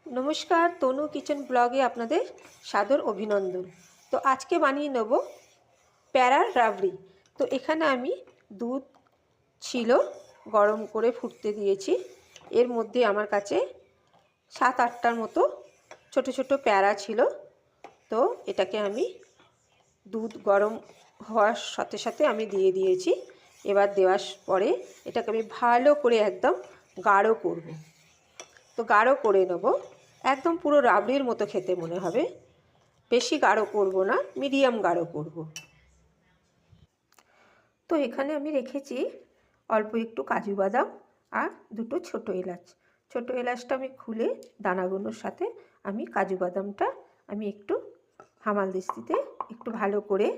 नमस्कार, तनु किचन ब्लगे आपनादेर सादर अभिनंदन। तो आज के बानिए नेब प्यारार राबड़ी। तो एखाने आमी दूध छिलो गरम करे फुटते दिएछि। एर मध्य आमार काछे 7-8टार मतो छोटो छोटो प्यारा छिलो। तो एटाके आमी दूध गरम होवार साथे साथे आमी दिए दिएछि। एबार देওয়ার परे एटाके आमी भालो करे एकदम गाढ़ो करब। तो गाढ़ो करे नेब, एकदम पुरो राबड़िर मतो खेते मने होबे। बेशी गाढ़ो करब ना, मिडियाम गाढ़ो करब। तो एखाने आमी रेखेछि अल्प एकटु काजू बादाम और दुटो छोटो एलाच। छोटो एलाचटा आमी खुले दानागुलोर साथे आमी काजू बादामटा आमी एकटु हामाल दिस्तिते एकटु भालो करे,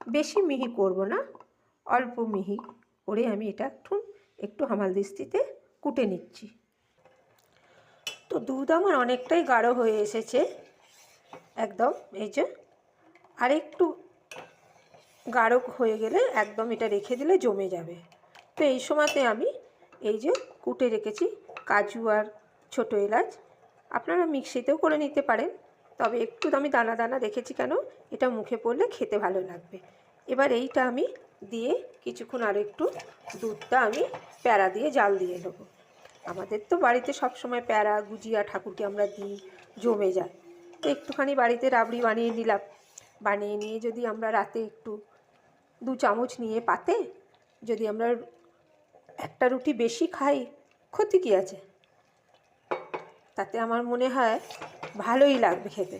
बेशी मिहि करब ना, अल्प मिहि करे आमी एटा एकटु हामाल दिस्तिते कुटे निচ্ছি। तो दूध आमार अनेकटाई गाढ़ो हये एसेছে एकदम। এই যে আর একটু গাঢ় হয়ে গেলে একদম এটা রেখে দিলে জমে যাবে। তো এই সময়তে আমি এই যে কুটে রেখেছি কাজু আর ছোটো এলাচ, আপনারা মিক্সিতেও করে নিতে পারেন, তবে একটু আমি দানা দানা রেখেছি কেন, এটা মুখে পড়লে খেতে ভালো লাগবে। এবার এইটা আমি দিয়ে কিছুক্ষণ আর একটু দুধটা আমি প্যারা দিয়ে জাল দিয়ে নেব। আমাদের তো বাড়িতে সব সময় প্যারা গুজিয়া ঠাকুরকে আমরা দিই, জমে যায়। তো একটুখানি বাড়িতে রাবড়ি বানিয়ে নিলাম। বানিয়ে নিয়ে যদি আমরা রাতে একটু 2 চামচ নিয়ে পাতে যদি আমরা একটা রুটি বেশি খাই, ক্ষতি কী আছে? তাতে আমার মনে হয় ভালোই লাগবে খেতে।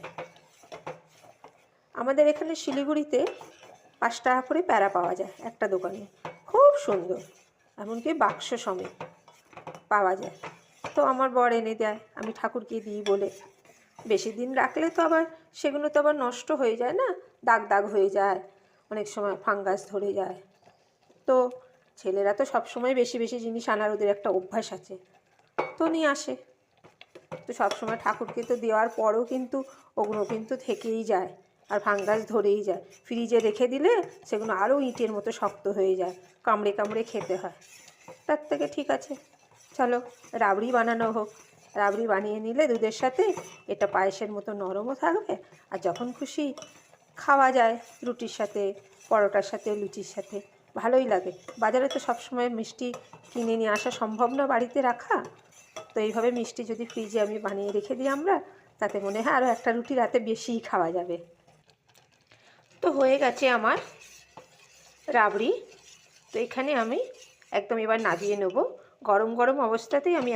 আমাদের এখানে শিলিগুড়িতে 5 টাকা করে প্যারা পাওয়া যায় একটা দোকানে, খুব সুন্দর, এমনকি বাক্স সমেত পাওয়া যায়। তো আমার বর এনে দেয়, আমি ঠাকুরকে দিই বলে। বেশি দিন রাখলে তো আবার সেগুলো তো আবার নষ্ট হয়ে যায় না, দাগ দাগ হয়ে যায়, অনেক সময় ফাঙ্গাস ধরে যায়। তো ছেলেরা তো সব সময় বেশি বেশি জিনিস আনার ওদের একটা অভ্যাস আছে, তো নিয়ে আসে। তো সব সময় ঠাকুরকে তো দেওয়ার পরও কিন্তু ওগুলো কিন্তু থেকেই যায় আর ফাঙ্গাস ধরেই যায়। ফ্রিজে রেখে দিলে সেগুলো আরও ইটের মতো শক্ত হয়ে যায়, কামড়ে কামড়ে খেতে হয়। তার থেকে ঠিক আছে, চলো রাবড়ি বানানো হোক। রাবড়ি বানিয়ে নিলে দুধের সাথে এটা পায়েসের মতো নরমও থাকবে, আর যখন খুশি খাওয়া যায় রুটির সাথে, পরোটার সাথে, লুচির সাথে, ভালোই লাগে। বাজারে তো সবসময় মিষ্টি কিনে নিয়ে আসা সম্ভব না বাড়িতে রাখা। তো এইভাবে মিষ্টি যদি ফ্রিজে আমি বানিয়ে রেখে দিই আমরা, তাতে মনে হয় আরও একটা রুটি রাতে বেশিই খাওয়া যাবে। তো হয়ে গেছে আমার রাবড়ি। তো এখানে আমি একদম এবার নামিয়ে নেব। গরম গরম অবস্থাতেই আমি